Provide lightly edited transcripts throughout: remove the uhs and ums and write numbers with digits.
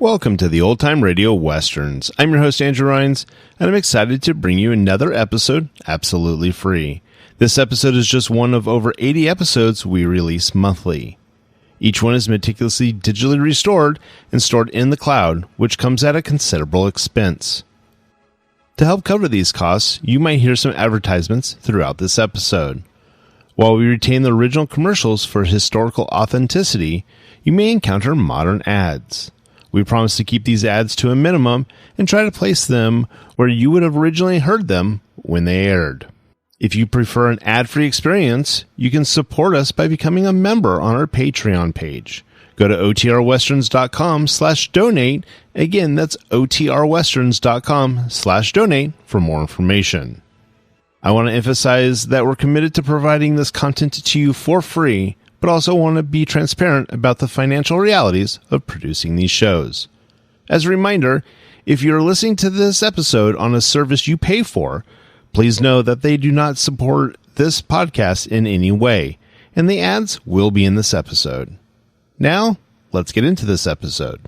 Welcome to the Old Time Radio Westerns. I'm your host, Andrew Rhines, and I'm excited to bring you another episode absolutely free. This episode is just one of over 80 episodes we release monthly. Each one is meticulously digitally restored and stored in the cloud, which comes at a considerable expense. To help cover these costs, you might hear some advertisements throughout this episode. While we retain the original commercials for historical authenticity, you may encounter modern ads. We promise to keep these ads to a minimum and try to place them where you would have originally heard them when they aired. If you prefer an ad-free experience, you can support us by becoming a member on our Patreon page. Go to otrwesterns.com/donate. Again, that's otrwesterns.com/donate for more information. I want to emphasize that we're committed to providing this content to you for free, but also want to be transparent about the financial realities of producing these shows. As a reminder, if you're listening to this episode on a service you pay for, please know that they do not support this podcast in any way, and the ads will be in this episode. Now, let's get into this episode.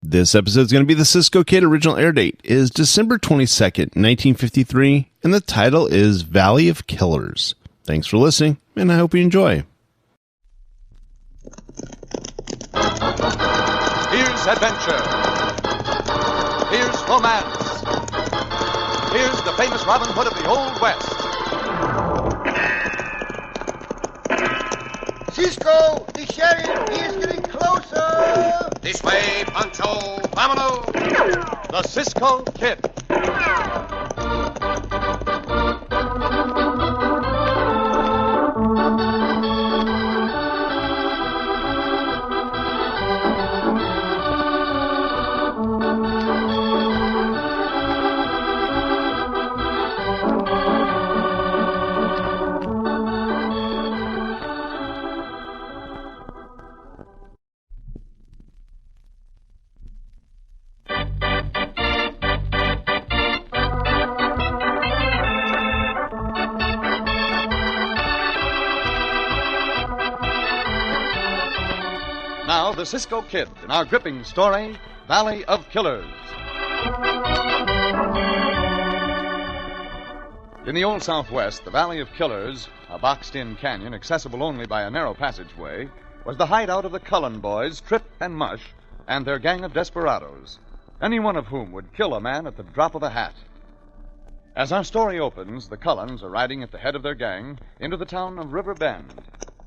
This episode is going to be the Cisco Kid. Original air date is December 22nd, 1953, and the title is Valley of Killers. Thanks for listening, and I hope you enjoy. Here's adventure. Here's romance. Here's the famous Robin Hood of the Old West. Cisco, the sheriff, he is getting closer. This way, Pancho. Vámonos. The Cisco Kid. Now, the Cisco Kid in our gripping story, Valley of Killers. In the Old Southwest, the Valley of Killers, a boxed-in canyon accessible only by a narrow passageway, was the hideout of the Cullen boys, Trip and Mush, and their gang of desperados, any one of whom would kill a man at the drop of a hat. As our story opens, the Cullens are riding at the head of their gang into the town of River Bend.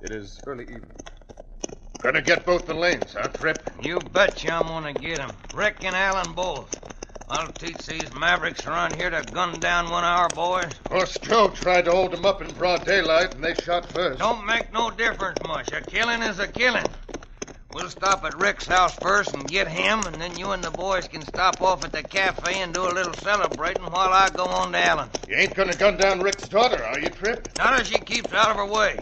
It is early evening. Gonna get both the lanes, huh, Trip? You betcha I'm gonna get him. Rick and Allen both. I'll teach these mavericks around here to gun down one of our boys. Horse Joe tried to hold them up in broad daylight, and they shot first. Don't make no difference much. A killing is a killing. We'll stop at Rick's house first and get him, and then you and the boys can stop off at the cafe and do a little celebrating while I go on to Allen. You ain't gonna gun down Rick's daughter, are you, Trip? Not if she keeps out of her way.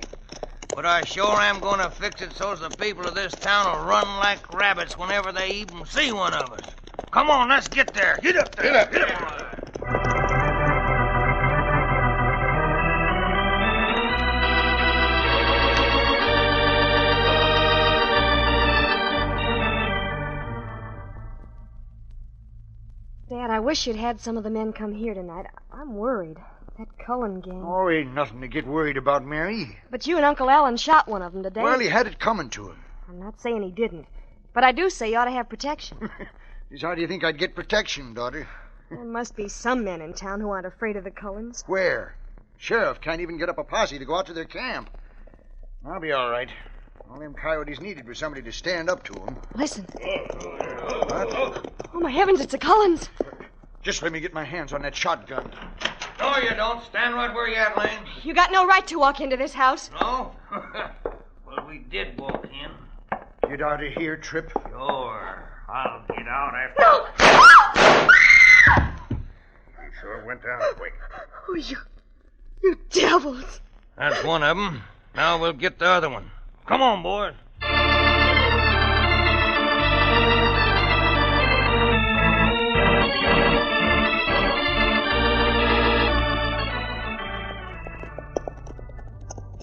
But I sure am going to fix it so the people of this town will run like rabbits whenever they even see one of us. Come on, let's get there. Get up there. Get up. Get up. Dad, I wish you'd had some of the men come here tonight. I'm worried. That Cullen gang. Oh, ain't nothing to get worried about, Mary. But you and Uncle Allen shot one of them today. Well, he had it coming to him. I'm not saying he didn't. But I do say you ought to have protection. Just how do you think I'd get protection, daughter? There must be some men in town who aren't afraid of the Cullens. Where? Sheriff can't even get up a posse to go out to their camp. I'll be all right. All them coyotes needed was somebody to stand up to them. Listen. What? Oh, my heavens, it's the Cullens. Just let me get my hands on that shotgun. No, you don't. Stand right where you at, Lane. You got no right to walk into this house. No? Well, we did walk in. Get out of here, Trip. Sure. I'll get out after... No! Sure went down quick. Oh, you devils. That's one of them. Now we'll get the other one. Come on, boys.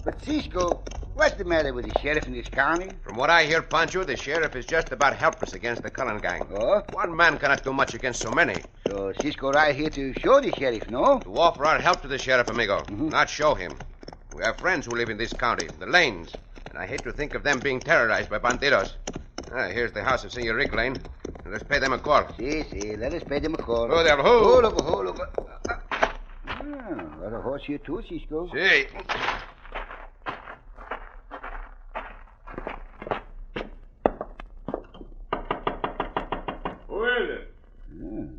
But Cisco, what's the matter with the sheriff in this county? From what I hear, Pancho, the sheriff is just about helpless against the Cullen gang. Oh? One man cannot do much against so many. So Cisco right here to show the sheriff, no? To offer our help to the sheriff, amigo, not show him. We have friends who live in this county, the Lanes, and I hate to think of them being terrorized by bandidos. Here's the house of Senor Rick Lane. Let's pay them a call. Si, let us pay them a call. Oh, there, ho! Look. Got a horse here too, Cisco. Si. Who is it?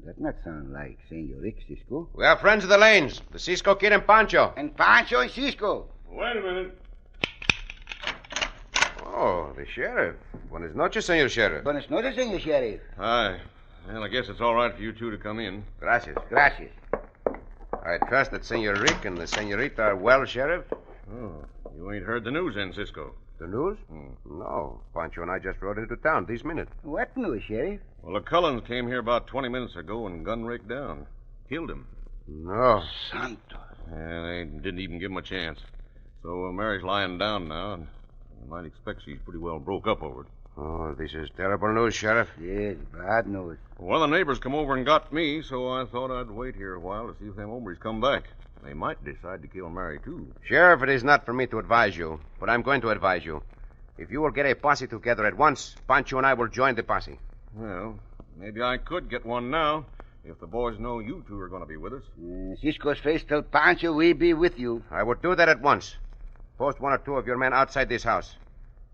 That not sound like Senor Rick, Cisco. We are friends of the Lanes, the Cisco Kid and Pancho. And Pancho and Cisco. Wait a minute. Oh, the sheriff. Buenas noches, Senor Sheriff. Buenas noches, Senor Sheriff. Hi. Well, I guess it's all right for you two to come in. Gracias. Gracias. I trust that Senor Rick and the Senorita are well, Sheriff. Oh, you ain't heard the news then, Cisco. The news? No. Pancho and I just rode into town this minute. What news, Sheriff? Well, the Cullens came here about 20 minutes ago and gunned Rick down. Killed him. No. Santo. Yeah, they didn't even give him a chance. So Mary's lying down now, and you might expect she's pretty well broke up over it. Oh, this is terrible news, Sheriff. Yes, bad news. Well, the neighbors come over and got me, so I thought I'd wait here a while to see if them hombres come back. They might decide to kill Mary, too. Sheriff, it is not for me to advise you, but I'm going to advise you. If you will get a posse together at once, Pancho and I will join the posse. Well, maybe I could get one now, if the boys know you two are going to be with us. Cisco's face tell Pancho we'll be with you. I would do that at once. Post one or two of your men outside this house.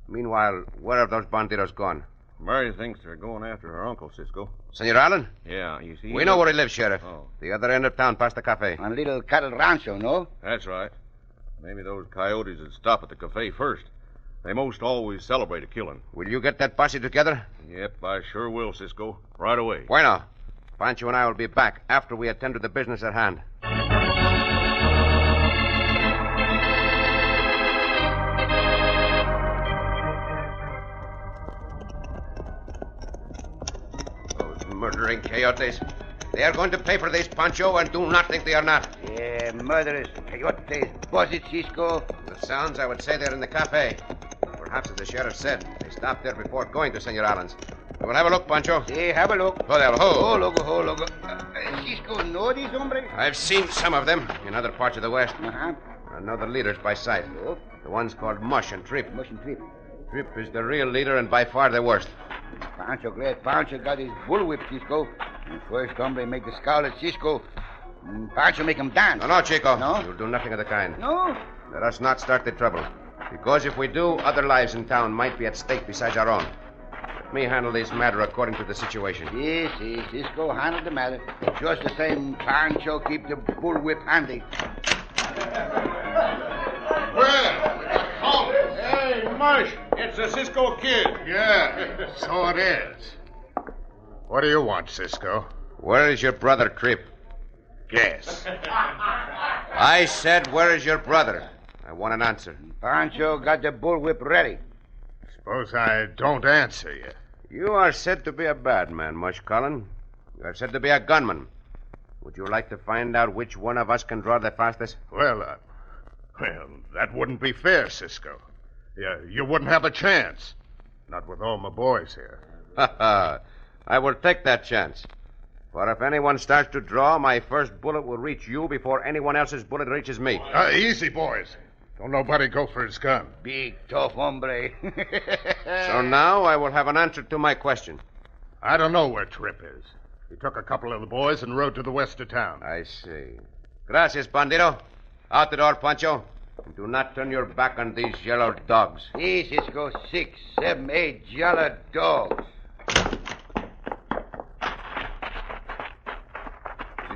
Meanwhile, where have those bandidos gone? Mary thinks they're going after her uncle, Cisco. Senor Allen? Yeah, you see... We know where he lives, Sheriff. Oh. The other end of town, past the cafe. On a little cattle rancho, no? That's right. Maybe those coyotes would stop at the cafe first. They most always celebrate a killing. Will you get that posse together? Yep, I sure will, Cisco. Right away. Bueno. Pancho and I will be back after we attend to the business at hand. Murdering coyotes. They are going to pay for this, Pancho, and do not think they are not. Yeah, murderers, coyotes, buzzards, Cisco. The sounds, I would say they're in the cafe. Perhaps, as the sheriff said, they stopped there before going to Senor Allen's. We will have a look, Pancho. Sí, have a look. Ho there, ho. Loco. Cisco know these hombres? I've seen some of them in other parts of the West. Uh-huh. I know the leaders by sight. Oh. The ones called Mush and Trip. Mush and Trip. Trip is the real leader and by far the worst. Pancho glad Pancho got his bullwhip, Cisco. And first hombre make the scowl at Cisco. And Pancho make him dance. No, Chico. No? You'll do nothing of the kind. No? Let us not start the trouble. Because if we do, other lives in town might be at stake besides our own. Let me handle this matter according to the situation. Yes, Cisco handle the matter. Just the same, Pancho keep the bullwhip handy. Well, we got callers. Hey, Mush, it's the Cisco Kid. Yeah, so it is. What do you want, Cisco? Where is your brother, Trip? Guess. I said, where is your brother? I want an answer. Pancho got the bullwhip ready. Suppose I don't answer you. You are said to be a bad man, Mush Cullen. You are said to be a gunman. Would you like to find out which one of us can draw the fastest? Well, that wouldn't be fair, Cisco. You wouldn't have a chance. Not with all my boys here. Ha ha. I will take that chance. For if anyone starts to draw, my first bullet will reach you before anyone else's bullet reaches me. Easy, boys. Don't nobody go for his gun. Big, tough hombre. So now I will have an answer to my question. I don't know where Trip is. He took a couple of the boys and rode to the west of town. I see. Gracias, bandito. Out the door, Pancho. And do not turn your back on these yellow dogs. Yes, Cisco. 6, 7, 8 yellow dogs.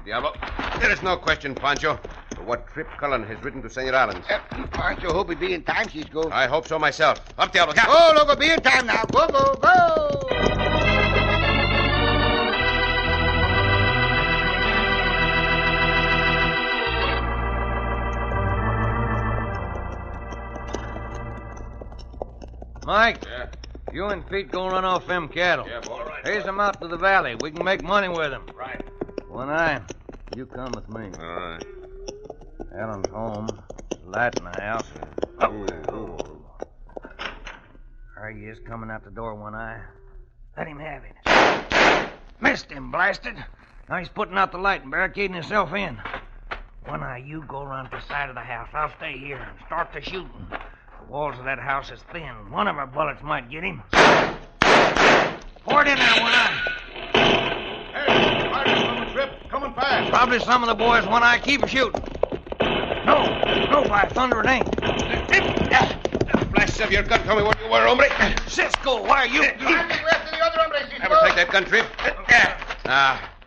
Diablo. There is no question, Pancho, for what Trip Cullen has written to Senor Allen's. Pancho hope he be in time, Cisco. I hope so myself. Up, Diablo. Oh, loco, be in time now. Go. Mike? Yeah. You and Pete go run off them cattle. Yeah, all right. Haze them out to the valley. We can make money with them. Right. One Eye, you come with me. All right. Ellen's home. Light in the house. There he is, coming out the door, One Eye. Let him have it. Missed him, blasted. Now he's putting out the light and barricading himself in. One Eye, you go around to the side of the house. I'll stay here and start the shooting. The walls of that house is thin. One of our bullets might get him. Pour it in there, One Eye. Hey, fighters on the trip. Coming fast. Probably some of the boys, One Eye. Keep shooting. No, by thunder, it ain't. Flash of your gun. Tell me what you were, hombre. Cisco, why are you... After the other hombre, Cisco. Never take that gun, Trip.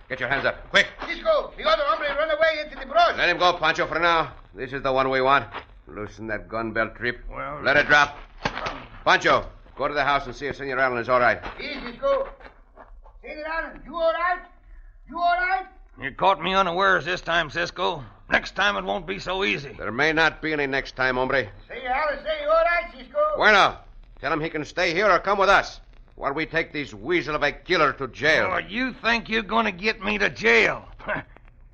Get your hands up. Quick. Cisco, the other hombre run away into the brush. Let him go, Pancho, for now. This is the one we want. Loosen that gun belt, Trip. Well, let it drop. Pancho, go to the house and see if Senor Allen is all right. Here, Cisco. Senor Allen, you all right? You all right? You caught me unawares this time, Cisco. Next time it won't be so easy. There may not be any next time, hombre. Senor Allen, say you all right, Cisco? Bueno, tell him he can stay here or come with us while we take this weasel of a killer to jail. Oh, you think you're going to get me to jail?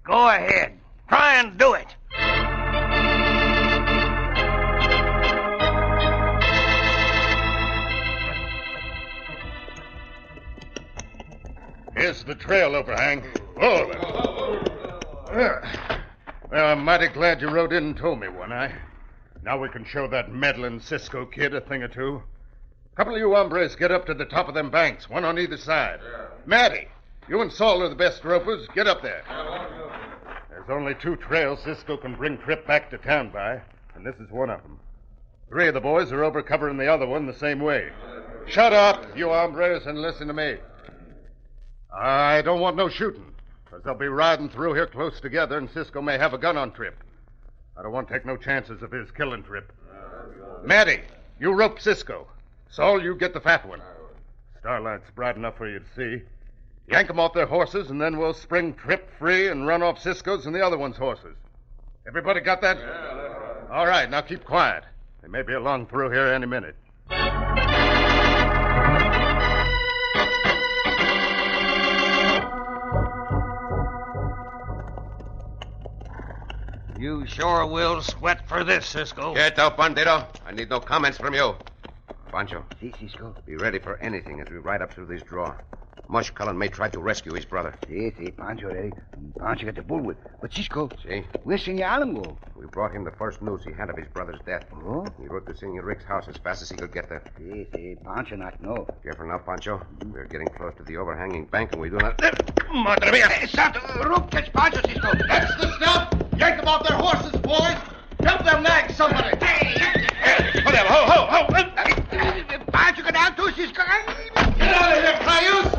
Go ahead. Try and do it. Here's the trail overhang. Whoa. Well, I'm mighty glad you rode in and told me, One Eye. Now we can show that meddling Cisco kid a thing or two. A couple of you hombres get up to the top of them banks, one on either side. Matty, you and Saul are the best ropers. Get up there. There's only 2 trails Cisco can bring Trip back to town by, and this is one of them. 3 of the boys are over covering the other one the same way. Shut up, you hombres, and listen to me. I don't want no shooting, because they'll be riding through here close together, and Cisco may have a gun on Trip. I don't want to take no chances of his killing Trip. Matty, you rope Cisco. Saul, you get the fat one. Starlight's bright enough for you to see. Yank them off their horses, and then we'll spring Trip free and run off Cisco's and the other one's horses. Everybody got that? Yeah. All right, now keep quiet. They may be along through here any minute. You sure will sweat for this, Cisco. Get up, bandito. I need no comments from you. Pancho. Si, Cisco. Be ready for anything as we ride up through this draw. Mush Cullen may try to rescue his brother. Si, Pancho ready. Pancho got the bullwhip. But Cisco, See? where's Senor Allen go? We brought him the first news he had of his brother's death. Oh? He rode to Senor Rick's house as fast as he could get there. Si, Pancho not know. Careful now, Pancho. We're getting close to the overhanging bank, and we do not... Madre mia! Santo, rope catch Pancho, Cisco. That's the stuff! Yank them off their horses, boys! Help them nag somebody! Hold them! Ho! Pancho, go down too, Cisco. Get out of here, Cayuse!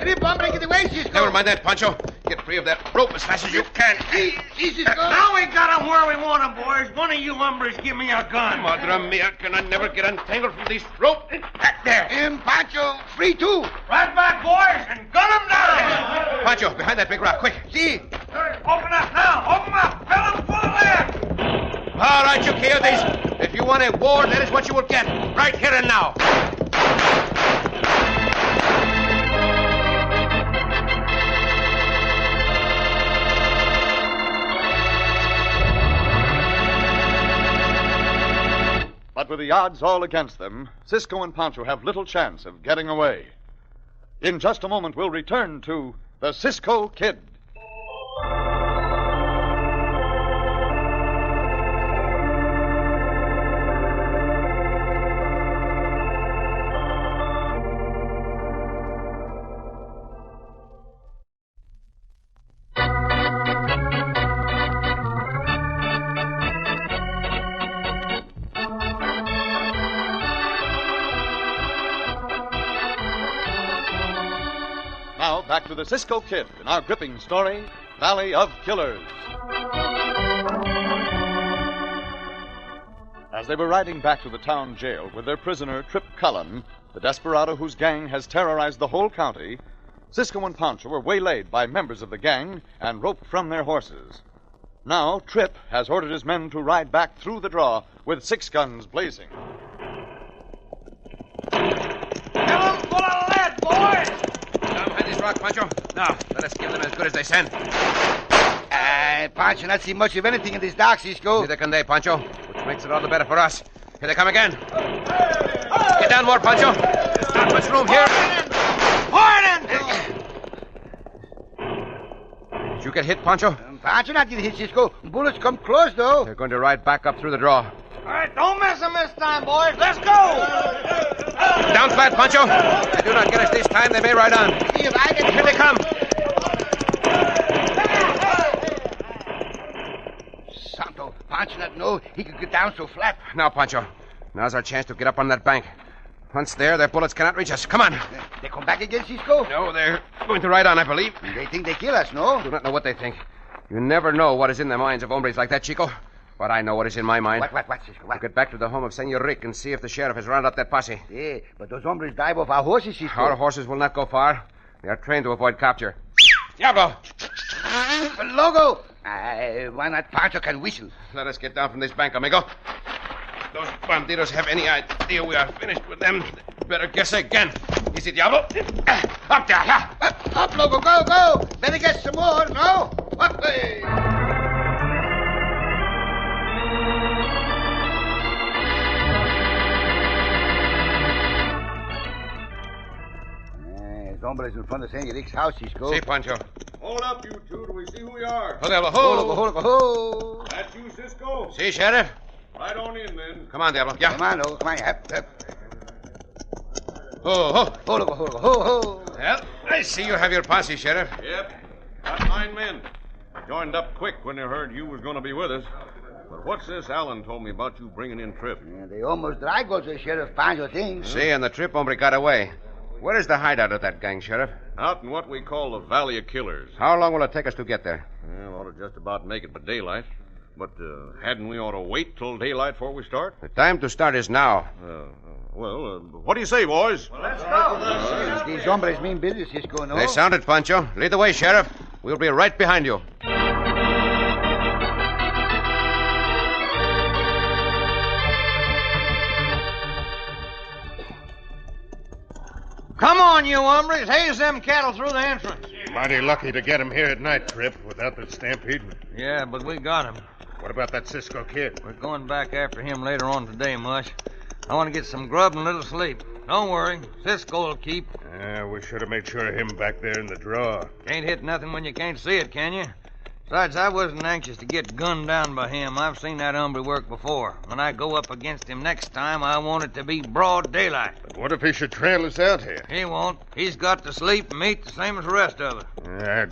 Trip, hombre, get away, Cisco. Never mind that, Pancho. Get free of that rope as fast as you can. Si, Cisco. Now we got him where we want him, boys. One of you hombres give me a gun. Madre mia, can I never get untangled from this rope? There. And Pancho, free too. Right back, boys, and gun him down. Pancho, behind that big rock, quick. Si. Open up now. Open up. Fill him full of lead. All right, you coyotes. If you want a war, that is what you will get. Right here and now. But with the odds all against them, Cisco and Pancho have little chance of getting away. In just a moment, we'll return to the Cisco Kid. Now, back to the Cisco Kid in our gripping story, Valley of Killers. As they were riding back to the town jail with their prisoner, Trip Cullen, the desperado whose gang has terrorized the whole county, Cisco and Pancho were waylaid by members of the gang and roped from their horses. Now, Trip has ordered his men to ride back through the draw with 6 guns blazing. Fill him full of lead, boys. Down behind this rock, Pancho. Now, let us give them as good as they send. Pancho not see much of anything in this dark, Cisco. Neither can they, Pancho, which makes it all the better for us. Here they come again. Get down more, Pancho. There's not much room here. Did you get hit, Pancho? Pancho not get hit, Cisco. Bullets come close, though. They're going to ride back up through the draw. All right, don't miss them this time, boys. Let's go. Down flat, Pancho. They do not get us this time. They may ride on. See if I can... Here they come. Santo, Pancho not know he could get down so flat. Now, Pancho. Now's our chance to get up on that bank. Once there, their bullets cannot reach us. Come on. They come back again, Cisco? No, they're going to ride on, I believe. They think they kill us, no? I do not know what they think. You never know what is in the minds of hombres like that, Chico. But I know what is in my mind. What, Cisco? What? To get back to the home of Senor Rick and see if the sheriff has rounded up that posse. Yeah, but those hombres dive off our horses, Cisco. Our horses will not go far. They are trained to avoid capture. Diablo! Logo! Why not Pancho can whistle? Let us get down from this bank, amigo. Those bandidos have any idea we are finished with them. Better guess again. Easy, Diablo. Up there. Up, Logo, go. Better get some more, no? Up there. Hombres in front of Senor Rick's house, Cisco. See, Pancho. Hold up, you two, till we see who we are. Oh, Diablo. Ho. That's you, Cisco? See, Sheriff? Right on in, then. Come on, Diablo. Yeah. Come on, Logo, come on. Ho. Ho. Well, I see you have your posse, Sheriff. Yep. Got 9 men. Joined up quick when they heard you was going to be with us. But what's this Allen told me about you bringing in Trip? Yeah, they almost drag us, Sheriff Pancho things. See, and the Trip hombre got away. Where is the hideout of that gang, Sheriff? Out in what we call the Valley of Killers. How long will it take us to get there? Well, ought to just about make it by daylight. But hadn't we ought to wait till daylight before we start? The time to start is now. What do you say, boys? Well, let's go. These hombres mean business, Cisco, no? They sounded, Pancho. Lead the way, Sheriff. We'll be right behind you. Come on, you hombres. Haze them cattle through the entrance. Mighty lucky to get him here at night, Trip, without that stampede. Yeah, but we got him. What about that Cisco kid? We're going back after him later on today, Mush. I want to get some grub and a little sleep. Don't worry. Cisco will keep. We should have made sure of him back there in the draw. Can't hit nothing when you can't see it, can you? Besides, I wasn't anxious to get gunned down by him. I've seen that hombre work before. When I go up against him next time, I want it to be broad daylight. But what if he should trail us out here? He won't. He's got to sleep and eat the same as the rest of us.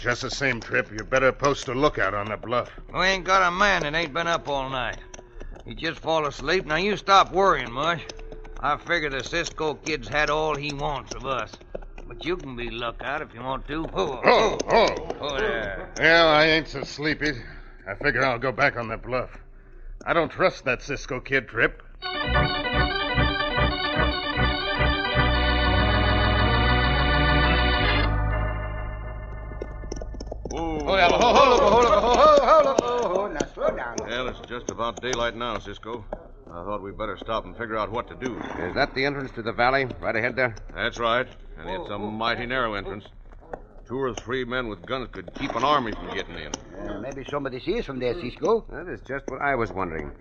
Just the same, Trip. You better post a lookout on the bluff. We ain't got a man that ain't been up all night. He just fall asleep. Now you stop worrying, Mush. I figure the Cisco kid's had all he wants of us. But you can be lookout if you want to. Oh, there. Well, I ain't so sleepy. I figure I'll go back on the bluff. I don't trust that Cisco kid, Trip. Now slow down. Well, it's just about daylight now, Cisco. I thought we'd better stop and figure out what to do. Is that the entrance to the valley, right ahead there? That's right. And it's a mighty narrow entrance. 2 or 3 men with guns could keep an army from getting in. Maybe somebody sees from there, Cisco. That is just what I was wondering.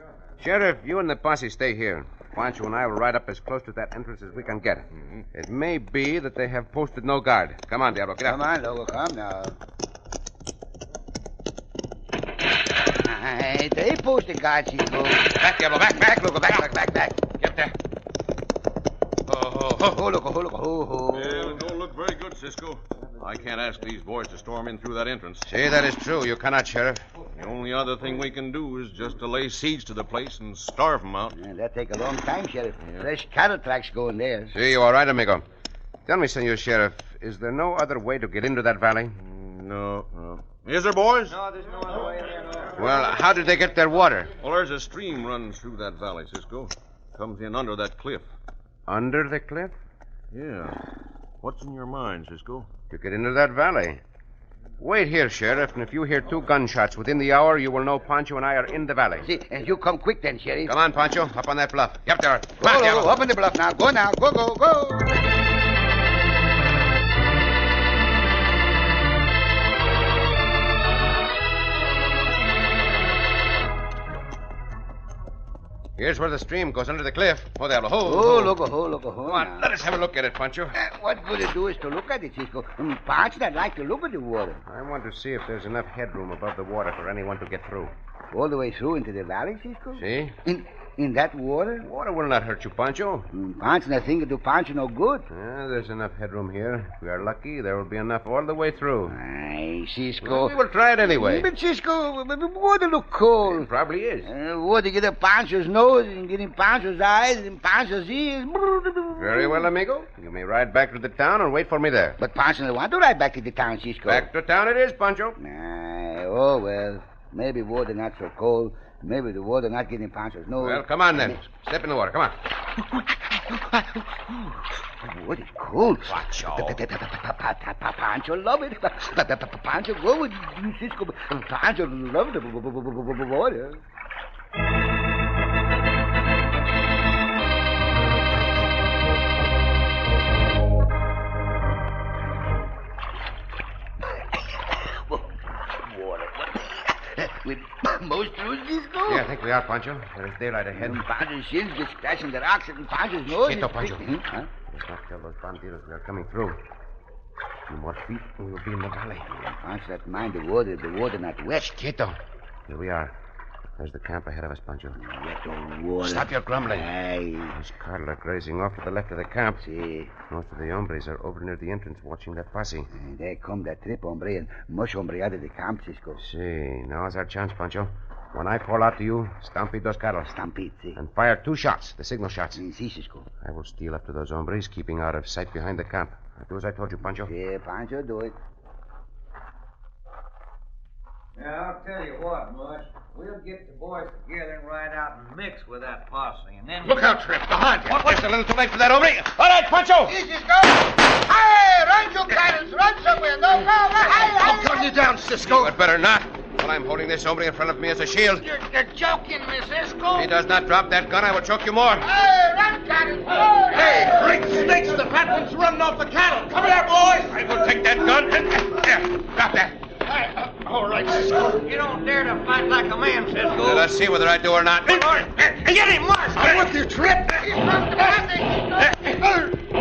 Sheriff, you and the posse stay here. Pancho and I will ride up as close to that entrance as we can get. Mm-hmm. It may be that they have posted no guard. Come on, Diablo, get up. Come on, Logo, come now. They posted guard, Cisco. Back, Diablo, back, Logo, back. Get there. Ho, Logo, ho. Well, it don't look very good, Cisco. I can't ask these boys to storm in through that entrance. See, that is true. You cannot, Sheriff. The only other thing we can do is just to lay siege to the place and starve them out. That take a long time, Sheriff. Fresh cattle tracks going there. See, you all right, amigo? Tell me, Senor Sheriff, is there no other way to get into that valley? No. Is there, boys? No, there's no other way there. Well, how did they get their water? Well, there's a stream runs through that valley, Cisco. Comes in under that cliff. Under the cliff? Yeah. What's in your mind, Cisco? To get into that valley. Wait here, Sheriff, and if you hear 2 gunshots within the hour, you will know Pancho and I are in the valley. See, and you come quick then, Sheriff. Come on, Pancho, up on that bluff. Yep, there. Go, up on the bluff now. Go now. Go. Here's where the stream goes under the cliff. Oh, there. Oh, look. Come on, let us have a look at it, Pancho. What good it do is to look at it, Cisco. Pancho not like to look at the water. I want to see if there's enough headroom above the water for anyone to get through. All the way through into the valley, Cisco? See? In that water? Water will not hurt you, Pancho. Pancho not think it do Pancho no good. There's enough headroom here. If we are lucky, there will be enough all the way through. Aye, Cisco. Well, we will try it anyway. But, Cisco, the water look cold. It probably is. Water get up Pancho's nose and get in Pancho's eyes and Pancho's ears. Very well, amigo. You may ride back to the town and wait for me there. But Pancho don't want to ride back to the town, Cisco. Back to town it is, Pancho. Oh, well. Maybe water not so cold. Maybe the water not getting Pancho's nose. Well, come on then. Step in the water. Come on. What is cold? Pancho. Pancho love it. Pancho go with you, Cisco. Pancho love the water. We're most through, Cisco? Yeah, I think we are, Pancho. There is daylight ahead. Pancho's shins get scratching the rocks and Pancho's nose. Quieto, Pancho. Huh? Let's not tell those bandidos we are coming through. A few more feet and we'll be in the valley. Pancho not mind the water not wet. Quieto. Here we are. There's the camp ahead of us, Pancho. Wet old water. Stop your grumbling. Aye. Those cattle are grazing off to the left of the camp. See. Most of the hombres are over near the entrance watching that posse. There come that trip hombre and mush hombre out of the camp, Cisco. See, now's our chance, Pancho. When I call out to you, stampede those cattle. Stampede, see. And fire 2 shots, the signal shots. See, Cisco. I will steal up to those hombres, keeping out of sight behind the camp. I'll do as I told you, Pancho. Yeah, Pancho, do it. Yeah, I'll tell you what, Mush. We'll get the boys together and ride out and mix with that posse, and then... Look out, Trip. Behind you. What's a little too late for that, hombre? All right, Pancho! Cisco! Hey, run, you cannons! Run somewhere! No, I'll gun you down, Cisco. You had better not. While I'm holding this hombre in front of me as a shield. You're joking, Miss Cisco. If he does not drop that gun, I will choke you more. Hey, run, cannons! Hey, great snakes! The fat one's running off the cattle. Come here, boys. I will take that gun and... There, drop that. All right, Cisco. You don't dare to fight like a man, Cisco. Let us see whether I do or not. Get him, Mush! I'm with you, Trip.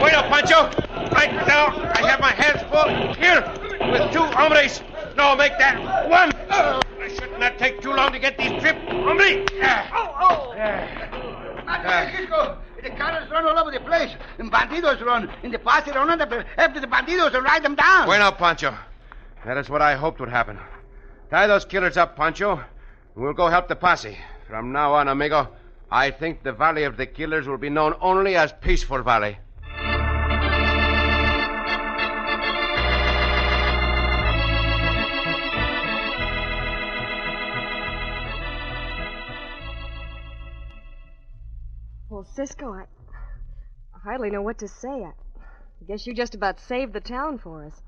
Wait up, Pancho. Right now, I have my hands full here with 2 hombres. No, make that 1. I should not take too long to get these Trip, hombre. Cisco, the cannons run all over the place. And bandidos run. And the posse run after the bandidos and ride them down. Bueno, Pancho. That is what I hoped would happen. Tie those killers up, Pancho. We'll go help the posse. From now on, amigo, I think the Valley of the Killers will be known only as Peaceful Valley. Well, Cisco, I hardly know what to say. I guess you just about saved the town for us.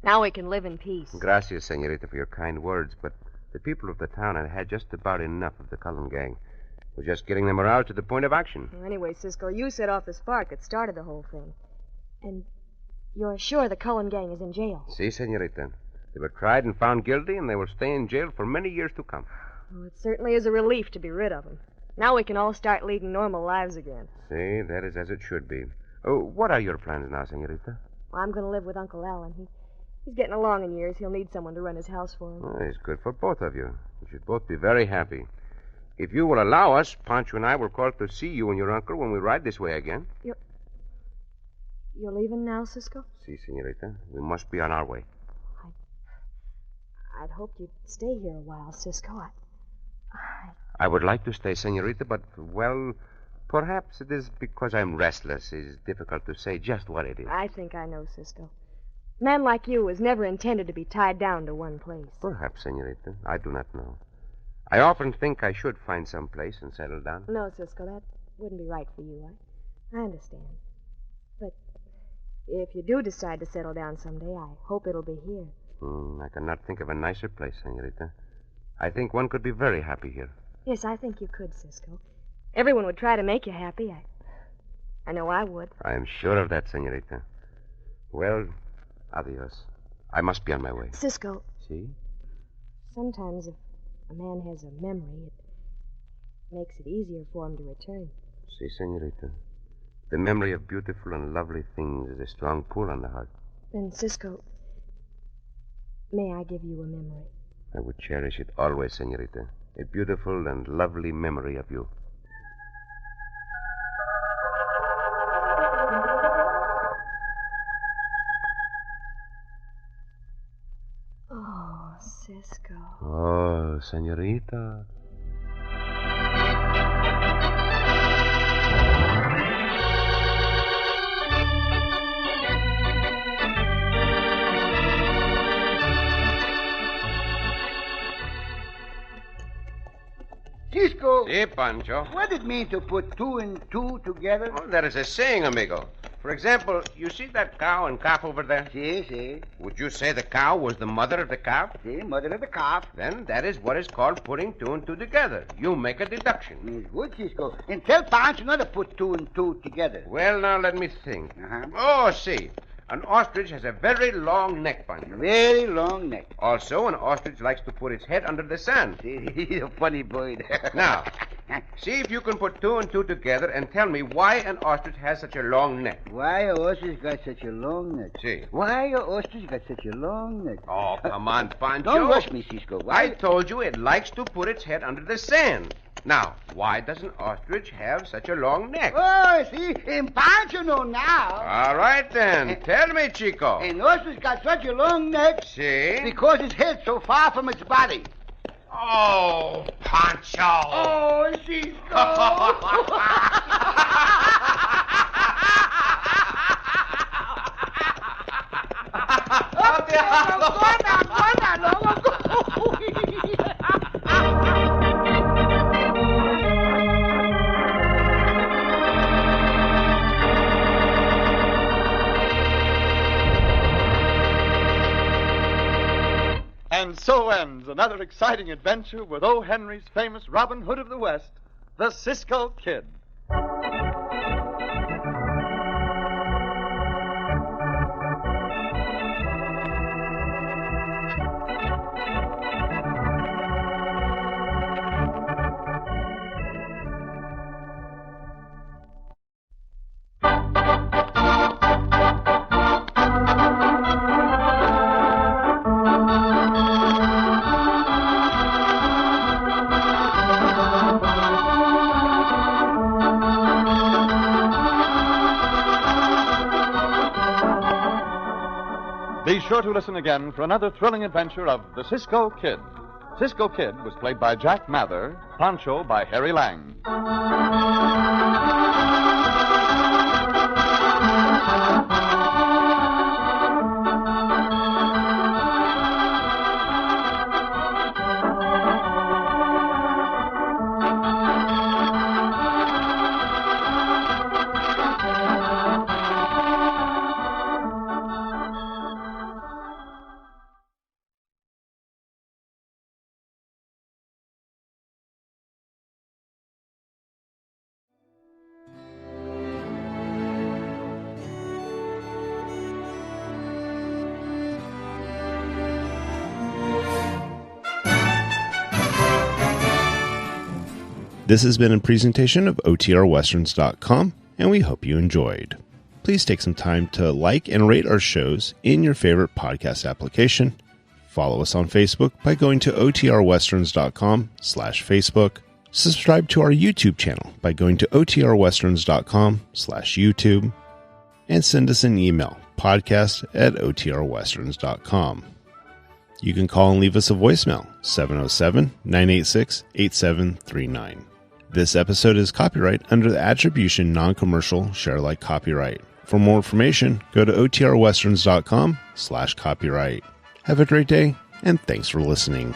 Now we can live in peace. Gracias, senorita, for your kind words, but the people of the town had had just about enough of the Cullen gang. We're just getting them aroused to the point of action. Well, anyway, Cisco, you set off the spark that started the whole thing. And you're sure the Cullen gang is in jail? Si, senorita. They were tried and found guilty, and they will stay in jail for many years to come. Well, it certainly is a relief to be rid of them. Now we can all start leading normal lives again. See, that is as it should be. Oh, what are your plans now, senorita? Well, I'm going to live with Uncle Alan. He's getting along in years. He'll need someone to run his house for him. Well, it's good for both of you. You should both be very happy. If you will allow us, Pancho and I will call to see you and your uncle when we ride this way again. You're leaving now, Cisco? Si, senorita. We must be on our way. I'd hoped you'd stay here a while, Cisco. I would like to stay, senorita, but, well, perhaps it is because I'm restless. It's difficult to say just what it is. I think I know, Cisco. A man like you was never intended to be tied down to one place. Perhaps, senorita. I do not know. I often think I should find some place and settle down. No, Cisco, that wouldn't be right for you. I understand. But if you do decide to settle down someday, I hope it'll be here. I cannot think of a nicer place, senorita. I think one could be very happy here. Yes, I think you could, Cisco. Everyone would try to make you happy. I know I would. I am sure of that, senorita. Well, adios. I must be on my way. Cisco. See? Sometimes if a man has a memory, Makes it easier for him to return. Si, senorita. The memory of beautiful and lovely things is a strong pull on the heart. Then, Cisco, may I give you a memory? I would cherish it always, senorita. A beautiful and lovely memory of you. Oh, Cisco. Oh, senorita. Cisco, Si, Pancho. what does it mean to put two and two together? Oh, there is a saying, amigo. For example, you see that cow and calf over there? Si. Would you say the cow was the mother of the calf? Si, mother of the calf. Then that is what is called putting two and two together. You make a deduction. It's good, Cisco. And tell Pancho not to put two and two together. Well, now let me think. Uh-huh. Oh, see. An ostrich has a very long neck, Pancho. Very long neck. Also, an ostrich likes to put its head under the sand. See, he's a funny bird. Now, see if you can put two and two together and tell me why an ostrich has such a long neck. Why a ostrich got such a long neck? See. Why a ostrich got such a long neck? Oh, come on, Pancho. Don't rush me, Cisco. I told you it likes to put its head under the sand. Now, why does an ostrich have such a long neck? Oh, see, and Pancho know now. All right, then. Tell me, Chico. An ostrich got such a long neck See? because its head's so far from its body. Oh, Pancho. Oh, Cisco. And so ends another exciting adventure with O. Henry's famous Robin Hood of the West, the Cisco Kid. Be sure to listen again for another thrilling adventure of the Cisco Kid. Cisco Kid was played by Jack Mather, Pancho by Harry Lang. This has been a presentation of OTRWesterns.com, and we hope you enjoyed. Please take some time to like and rate our shows in your favorite podcast application. Follow us on Facebook by going to OTRWesterns.com/Facebook. Subscribe to our YouTube channel by going to OTRWesterns.com/YouTube. And send us an email, podcast@OTRWesterns.com. You can call and leave us a voicemail, 707-986-8739. This episode is copyright under the Attribution Non-Commercial Share-alike copyright. For more information, go to OTRWesterns.com/copyright. Have a great day, and thanks for listening.